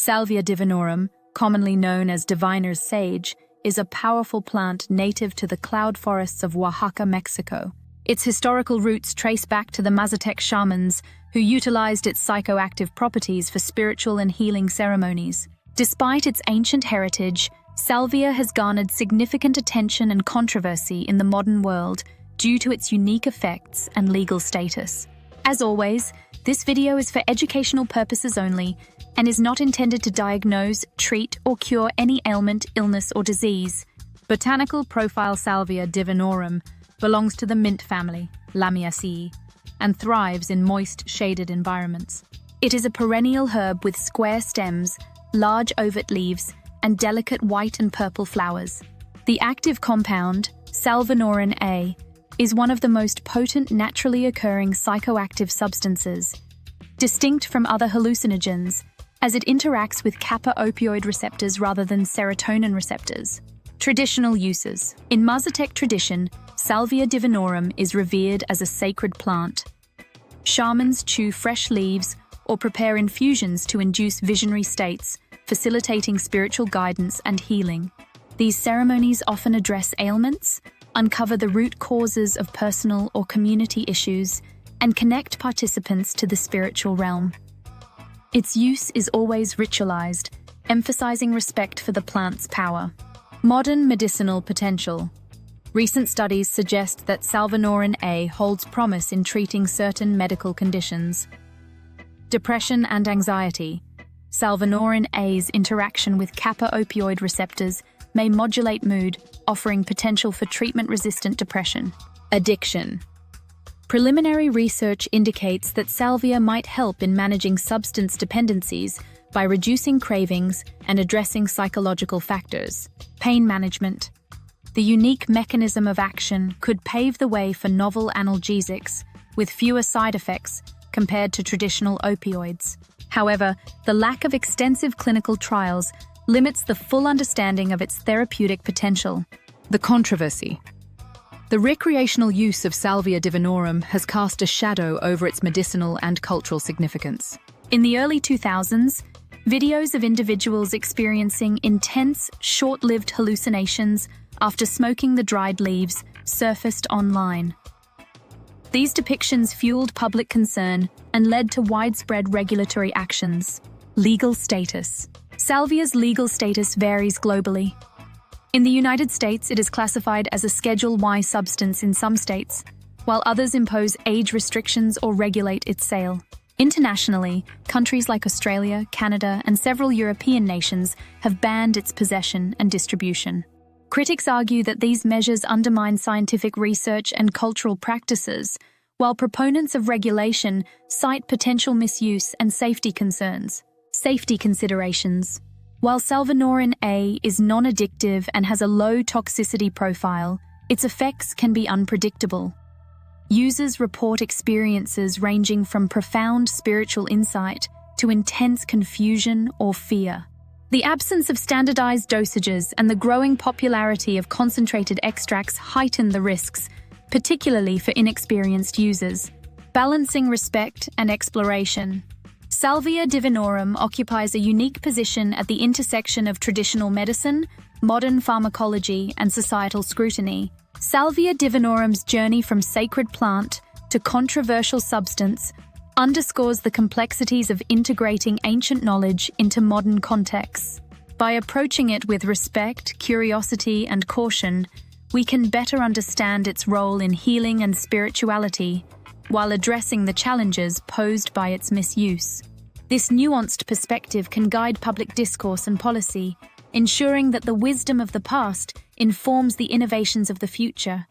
Salvia Divinorum, commonly known as diviner's sage, is a powerful plant native to the cloud forests of Oaxaca, Mexico. Its historical roots trace back to the Mazatec shamans, who utilized its psychoactive properties for spiritual and healing ceremonies. Despite its ancient heritage, salvia has garnered significant attention and controversy in the modern world due to its unique effects and legal status. As always, this video is for educational purposes only and is not intended to diagnose, treat, or cure any ailment, illness, or disease. Botanical profile Salvia Divinorum belongs to the mint family, Lamiaceae, and thrives in moist, shaded environments. It is a perennial herb with square stems, large ovate leaves, and delicate white and purple flowers. The active compound, Salvinorin A, is one of the most potent naturally occurring psychoactive substances, distinct from other hallucinogens, as it interacts with kappa-opioid receptors rather than serotonin receptors. Traditional uses. In Mazatec tradition, Salvia Divinorum is revered as a sacred plant. Shamans chew fresh leaves or prepare infusions to induce visionary states, facilitating spiritual guidance and healing. These ceremonies often address ailments, uncover the root causes of personal or community issues, and connect participants to the spiritual realm. Its use is always ritualized, emphasizing respect for the plant's power. Modern medicinal potential. Recent studies suggest that Salvinorin A holds promise in treating certain medical conditions. Depression and anxiety. Salvinorin A's interaction with kappa-opioid receptors may modulate mood, offering potential for treatment-resistant depression. Addiction. Preliminary research indicates that salvia might help in managing substance dependencies by reducing cravings and addressing psychological factors. Pain management. The unique mechanism of action could pave the way for novel analgesics with fewer side effects compared to traditional opioids. However, the lack of extensive clinical trials limits the full understanding of its therapeutic potential. The controversy. The recreational use of Salvia Divinorum has cast a shadow over its medicinal and cultural significance. In the early 2000s, videos of individuals experiencing intense, short-lived hallucinations after smoking the dried leaves surfaced online. These depictions fueled public concern and led to widespread regulatory actions. Legal status. Salvia's legal status varies globally. In the United States, it is classified as a Schedule Y substance in some states, while others impose age restrictions or regulate its sale. Internationally, countries like Australia, Canada, and several European nations have banned its possession and distribution. Critics argue that these measures undermine scientific research and cultural practices, while proponents of regulation cite potential misuse and safety concerns. Safety considerations. While Salvinorin A is non-addictive and has a low toxicity profile, its effects can be unpredictable. Users report experiences ranging from profound spiritual insight to intense confusion or fear. The absence of standardized dosages and the growing popularity of concentrated extracts heighten the risks, particularly for inexperienced users. Balancing respect and exploration. Salvia Divinorum occupies a unique position at the intersection of traditional medicine, modern pharmacology, and societal scrutiny. Salvia Divinorum's journey from sacred plant to controversial substance underscores the complexities of integrating ancient knowledge into modern contexts. By approaching it with respect, curiosity, and caution, we can better understand its role in healing and spirituality, while addressing the challenges posed by its misuse. This nuanced perspective can guide public discourse and policy, ensuring that the wisdom of the past informs the innovations of the future.